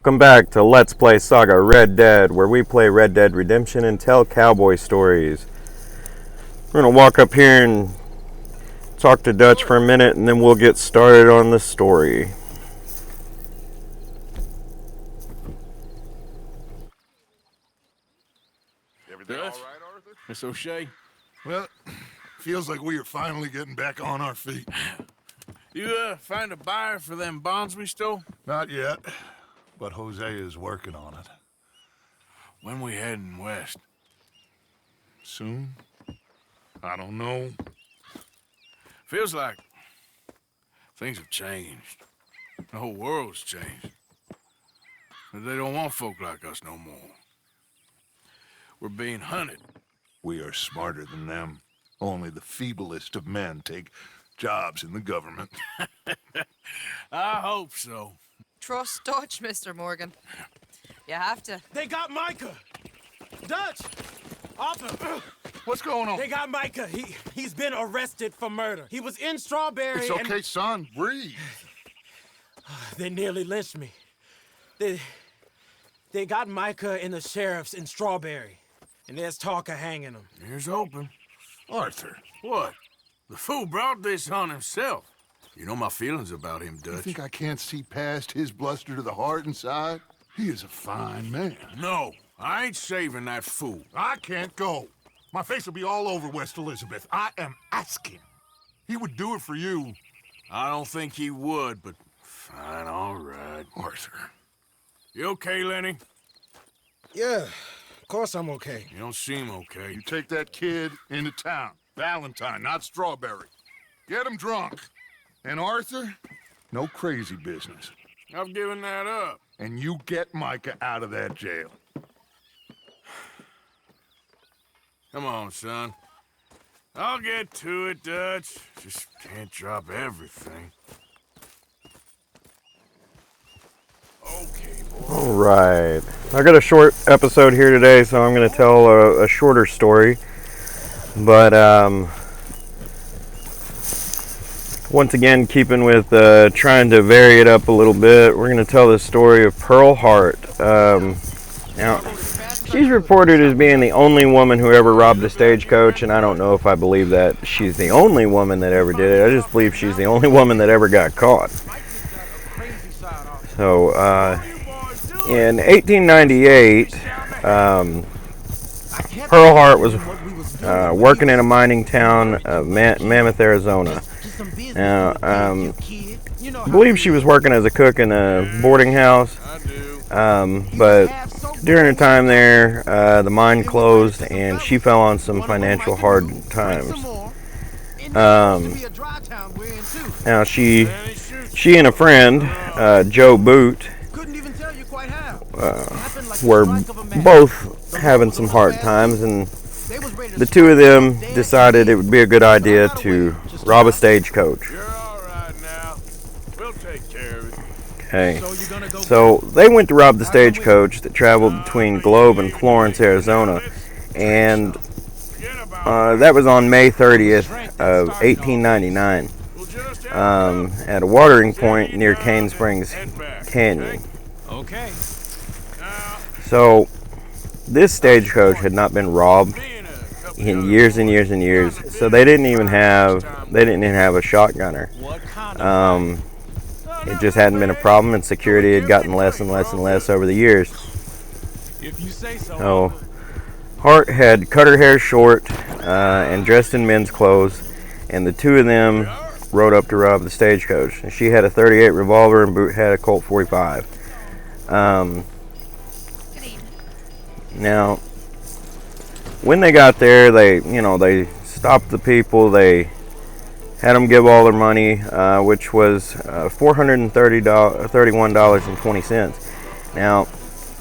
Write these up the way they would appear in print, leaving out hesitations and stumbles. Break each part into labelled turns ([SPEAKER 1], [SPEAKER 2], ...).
[SPEAKER 1] Welcome back to Let's Play Saga Red Dead, where we play Red Dead Redemption and tell cowboy stories. We're going to walk up here and talk to Dutch for a minute, and then we'll get started on the story.
[SPEAKER 2] Everything all right, Arthur?
[SPEAKER 3] Miss O'Shea?
[SPEAKER 2] Well, feels like we are finally getting back on our feet.
[SPEAKER 3] You, find a buyer for them bonds we stole?
[SPEAKER 2] Not yet, but Jose is working on it.
[SPEAKER 3] When we heading west?
[SPEAKER 2] Soon? I don't know.
[SPEAKER 3] Feels like things have changed. The whole world's changed. But they don't want folk like us no more. We're being hunted.
[SPEAKER 2] We are smarter than them. Only the feeblest of men take jobs in the government.
[SPEAKER 3] I hope so.
[SPEAKER 4] Trust Dutch, Mr. Morgan. You have to.
[SPEAKER 5] They got Micah! Dutch! Arthur!
[SPEAKER 2] What's going on?
[SPEAKER 5] They got Micah. He's been arrested for murder. He was in Strawberry.
[SPEAKER 2] It's okay, son. Breathe.
[SPEAKER 5] They nearly lynched me. They got Micah and the sheriffs in Strawberry. And there's talk of hanging him.
[SPEAKER 3] Here's hoping.
[SPEAKER 2] Arthur.
[SPEAKER 3] What? The fool brought this on himself. You know my feelings about him,
[SPEAKER 2] You
[SPEAKER 3] Dutch.
[SPEAKER 2] think I can't see past his bluster to the heart inside? He is a fine man.
[SPEAKER 3] No, I ain't saving that fool.
[SPEAKER 2] I can't go. My face will be all over West Elizabeth. I am asking. He would do it for you.
[SPEAKER 3] I don't think he would, but fine, all right.
[SPEAKER 2] Arthur.
[SPEAKER 3] You okay, Lenny?
[SPEAKER 5] Yeah, of course I'm okay.
[SPEAKER 3] You don't seem okay.
[SPEAKER 2] You take that kid into town. Valentine, not Strawberry. Get him drunk. And Arthur, no crazy business.
[SPEAKER 3] I've given that up.
[SPEAKER 2] And you get Micah out of that jail.
[SPEAKER 3] Come on, son. I'll get to it, Dutch. Just can't drop everything. Okay, boy.
[SPEAKER 1] Alright, I got a short episode here today, so I'm going to tell a shorter story. But, once again, keeping with trying to vary it up a little bit, we're going to tell the story of Pearl Hart. Now, she's reported as being the only woman who ever robbed a stagecoach, and I don't know if I believe that she's the only woman that ever did it. I just believe she's the only woman that ever got caught. So, in 1898, Pearl Hart was working in a mining town of Mammoth, Arizona. Now, I believe she was working as a cook in a boarding house, but during her time there, the mine closed and she fell on some financial hard times. Now, she and a friend, Joe Boot, were both having some hard times, and the two of them decided it would be a good idea to rob a stagecoach.
[SPEAKER 3] You're all right now. We'll take care of it.
[SPEAKER 1] Okay, so they went to rob the stagecoach that traveled between Globe and Florence, Arizona, and that was on May 30th of 1899 at a watering point near Cane Springs Canyon.
[SPEAKER 5] Okay.
[SPEAKER 1] So this stagecoach had not been robbed in years and years and years, so they didn't even have a shotgunner. It just hadn't been a problem, and security had gotten less and less and less over the years. So Hart had cut her hair short and dressed in men's clothes, and the two of them rode up to rob the stagecoach. And she had a .38 revolver, and Boot had a Colt .45. Now, when they got there, they stopped the people. They had them give all their money, which was $431.20. Now,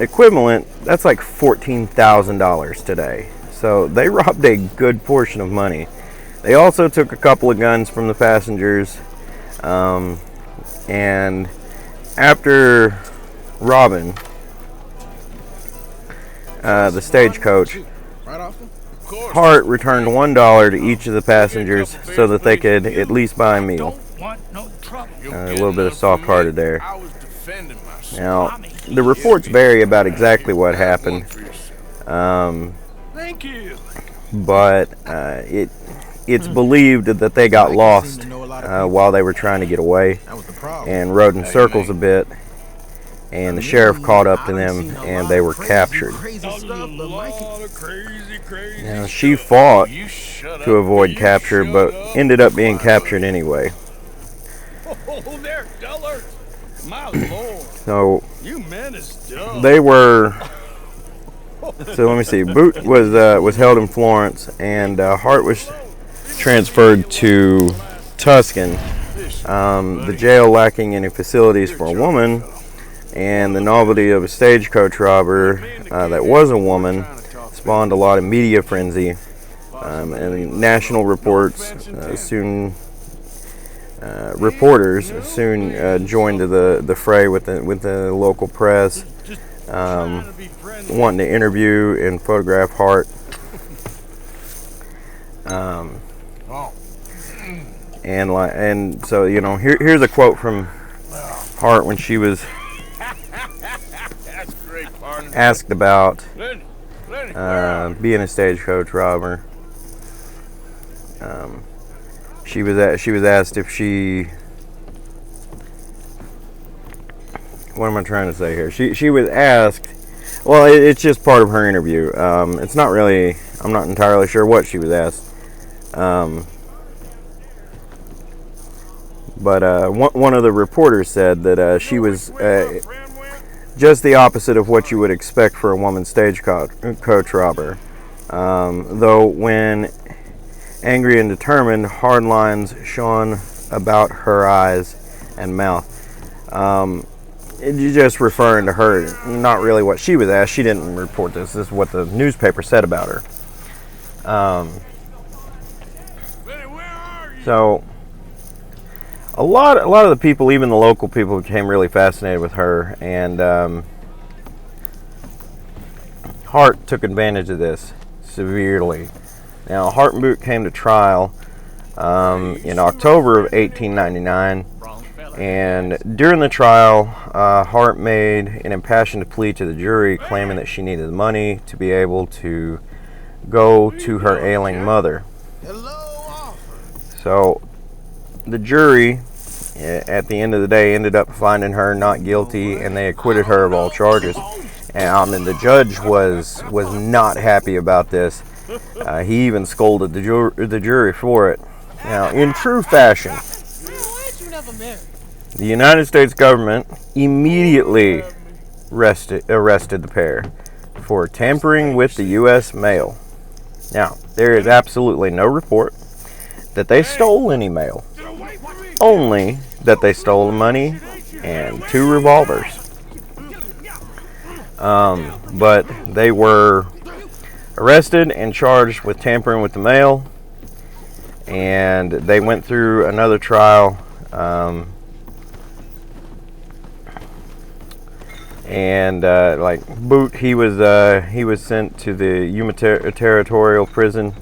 [SPEAKER 1] equivalent, that's like $14,000 today. So they robbed a good portion of money. They also took a couple of guns from the passengers, and after robbing the stagecoach, Hart returned $1 to each of the passengers so that they could at least buy a meal. A little bit of soft-hearted there. Now, the reports vary about exactly what happened,
[SPEAKER 3] Thank you.
[SPEAKER 1] but it's believed that they got lost while they were trying to get away and rode in circles a bit, and the sheriff caught up to them and they were captured. Now, she fought to avoid capture, but ended up being captured anyway.
[SPEAKER 3] Oh, there, dullard. My lord.
[SPEAKER 1] So
[SPEAKER 3] You men is dumb.
[SPEAKER 1] they were. So let me see. Boot was held in Florence, and Hart was transferred to Tuscan, the jail lacking any facilities for a woman, and the novelty of a stagecoach robber that was a woman spawned a lot of media frenzy, and national reporters soon joined the fray with the local press, wanting to interview and photograph Hart. And so, you know, here's a quote from Hart when she was asked about being a stagecoach robber. She was asked if she. What am I trying to say here? She was asked. Well, it's just part of her interview. It's not really. I'm not entirely sure what she was asked. But one of the reporters said that she was just the opposite of what you would expect for a woman stagecoach robber. Though when angry and determined, hard lines shone about her eyes and mouth. You're just referring to her, not really what she was asked. She didn't report this. This is what the newspaper said about her. So a lot of the people, even the local people, became really fascinated with her, and Hart took advantage of this severely. Now, Hart and Boot came to trial in October of 1899, and during the trial, Hart made an impassioned plea to the jury, claiming that she needed the money to be able to go to her ailing mother. So the jury, at the end of the day, ended up finding her not guilty, and they acquitted her of all charges. And the judge was not happy about this. He even scolded the jury for it. Now, in true fashion, the United States government immediately arrested the pair for tampering with the U.S. mail. Now, there is absolutely no report that they stole any mail, only that they stole the money and 2 revolvers. But they were arrested and charged with tampering with the mail, and they went through another trial, like Boot, he was sent to the Yuma Territorial Prison.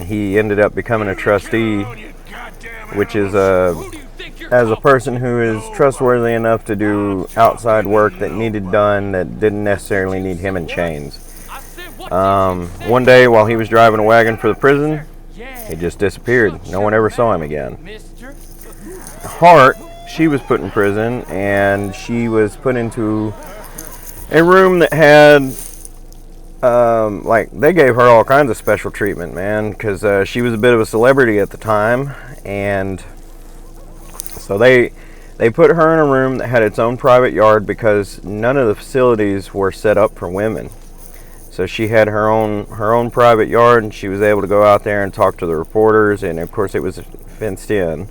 [SPEAKER 1] He ended up becoming a trustee, which is as a person who is trustworthy enough to do outside work that needed done that didn't necessarily need him in chains. One day while he was driving a wagon for the prison, he just disappeared. No one ever saw him again. Hart, she was put in prison, and she was put into a room that had like, they gave her all kinds of special treatment, man, because she was a bit of a celebrity at the time, and so they put her in a room that had its own private yard because none of the facilities were set up for women. So she had her own private yard, and she was able to go out there and talk to the reporters, and of course it was fenced in,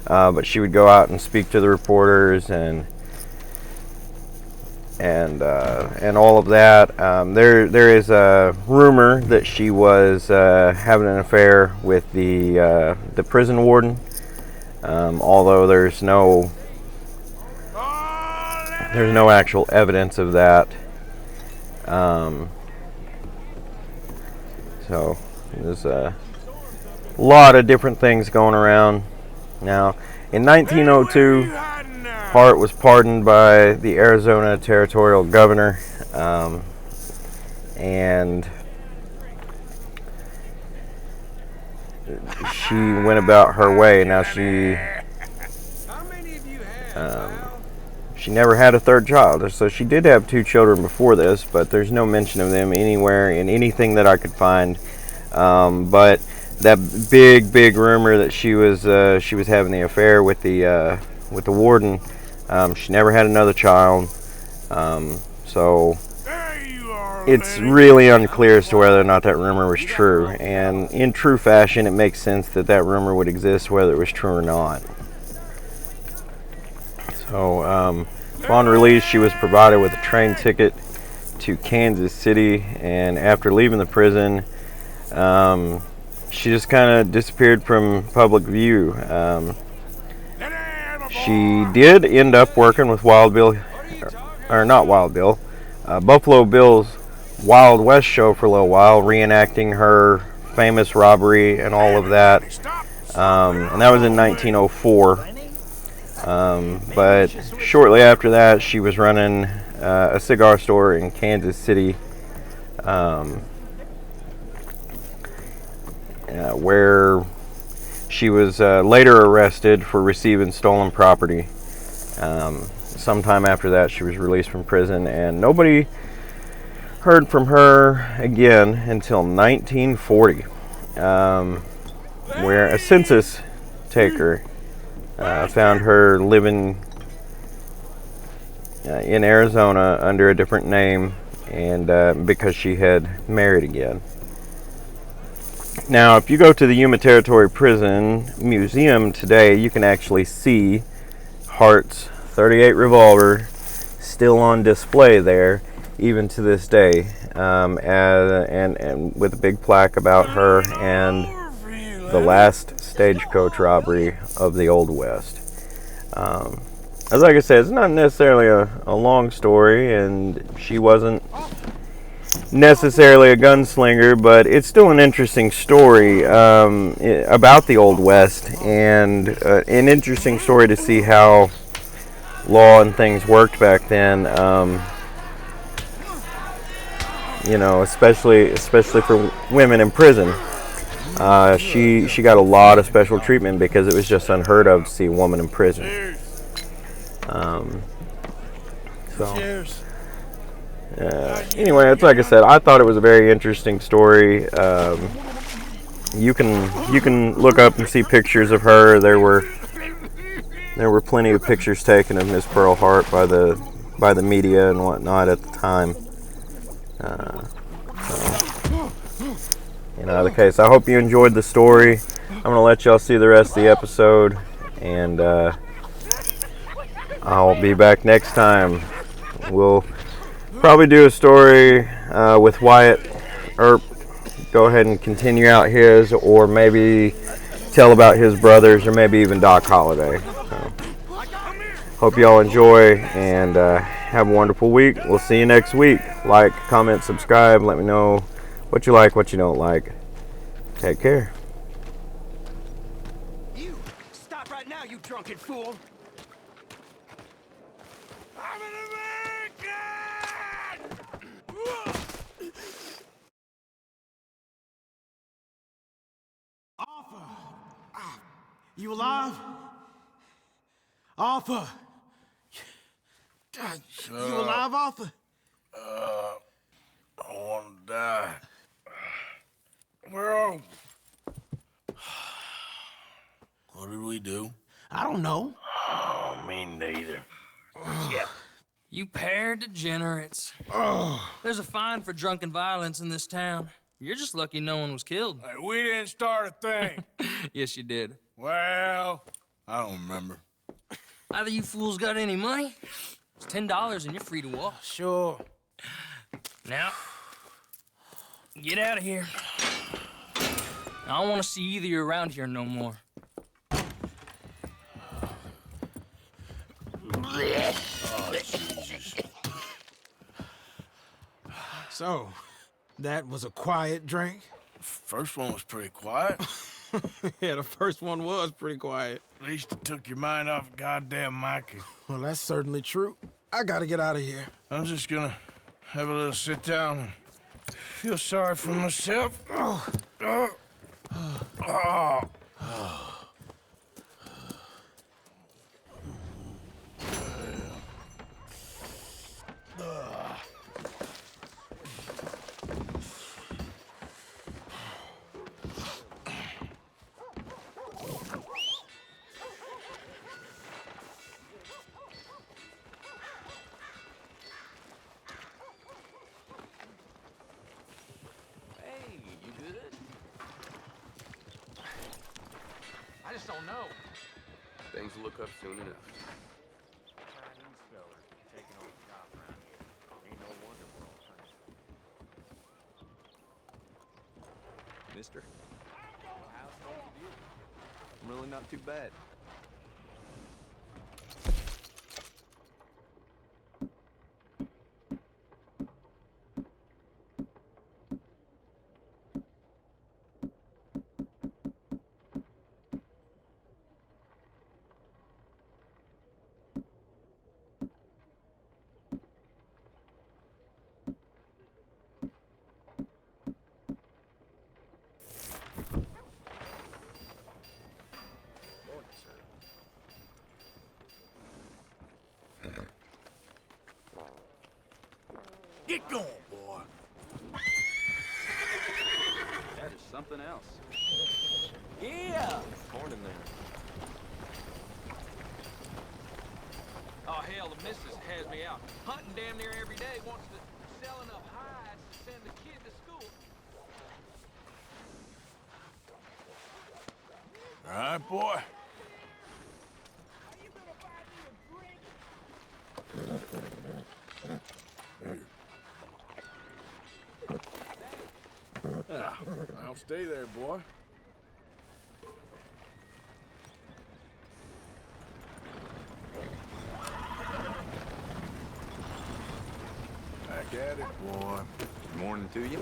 [SPEAKER 1] but she would go out and speak to the reporters and all of that. There is a rumor that she was having an affair with the prison warden, although there's no actual evidence of that. So there's a lot of different things going around. Now, in 1902, Hart was pardoned by the Arizona territorial governor, and she went about her way. Now she never had a third child, so she did have 2 children before this, but there's no mention of them anywhere in anything that I could find. But that big rumor that she was having the affair with the warden, she never had another child. So it's really unclear as to whether or not that rumor was true. And in true fashion, it makes sense that that rumor would exist whether it was true or not. So upon release, she was provided with a train ticket to Kansas City, and after leaving the prison, she just kind of disappeared from public view. She did end up working with Wild Bill, or not Wild Bill, Buffalo Bill's Wild West show for a little while, reenacting her famous robbery and all of that. And that was in 1904. But shortly after that, she was running a cigar store in Kansas City, where she was later arrested for receiving stolen property. Sometime after that, she was released from prison, and nobody heard from her again until 1940, where a census taker found her living in Arizona under a different name, and because she had married again. Now, if you go to the Yuma Territory Prison Museum today, you can actually see Hart's .38 revolver still on display there, even to this day, and with a big plaque about her and the last stagecoach robbery of the Old West. As like I said, it's not necessarily a long story, and she wasn't necessarily a gunslinger, but it's still an interesting story about the Old West, and an interesting story to see how law and things worked back then. Especially for women in prison. She got a lot of special treatment because it was just unheard of to see a woman in prison. Anyway, it's like I said, I thought it was a very interesting story. You can look up and see pictures of her. There were plenty of pictures taken of Miss Pearl Hart by the media and whatnot at the time. In either case, I hope you enjoyed the story. I'm going to let y'all see the rest of the episode, and I'll be back next time. We'll probably do a story with Wyatt Earp, go ahead and continue out his, or maybe tell about his brothers, or maybe even Doc Holliday. So, hope y'all enjoy, and have a wonderful week. We'll see you next week. Like, comment, subscribe. Let me know what you like, what you don't like. Take care.
[SPEAKER 6] You stop right now, you drunken fool. I'm an American! Arthur! You alive? Arthur! God, you alive, Arthur?
[SPEAKER 3] I want to die. Where are we? What did we do?
[SPEAKER 6] I don't know.
[SPEAKER 3] Oh, me neither.
[SPEAKER 7] You pair degenerates. There's a fine for drunken violence in this town. You're just lucky no one was killed.
[SPEAKER 3] Hey, we didn't start a thing.
[SPEAKER 7] Yes, you did.
[SPEAKER 3] Well, I don't remember.
[SPEAKER 7] Either you fools got any money, it's $10 and you're free to walk.
[SPEAKER 6] Sure.
[SPEAKER 7] Now, get out of here. I don't want to see either of you around here no more.
[SPEAKER 3] Oh, Jesus.
[SPEAKER 5] So, that was a quiet drink?
[SPEAKER 3] First one was pretty quiet.
[SPEAKER 6] Yeah, the first one was pretty quiet.
[SPEAKER 3] At least it took your mind off goddamn Mikey.
[SPEAKER 6] Well, that's certainly true. I gotta get out of here.
[SPEAKER 3] I'm just gonna have a little sit down and feel sorry for myself.
[SPEAKER 8] Hey, you good? I just don't know.
[SPEAKER 9] Things will look up soon enough.
[SPEAKER 8] Chinese fella taking on the job around here. Ain't no wonder we're all trying.
[SPEAKER 9] Mister? How's things with you? Really not too bad.
[SPEAKER 3] Get going, boy.
[SPEAKER 9] That is something else.
[SPEAKER 8] Yeah!
[SPEAKER 9] Morning there.
[SPEAKER 8] Oh, hell, the missus has me out hunting damn near every day. Wants to sell enough hides to send the kid to school.
[SPEAKER 3] All right, boy. I'll stay there, boy. Back at it, boy.
[SPEAKER 9] Good morning to you.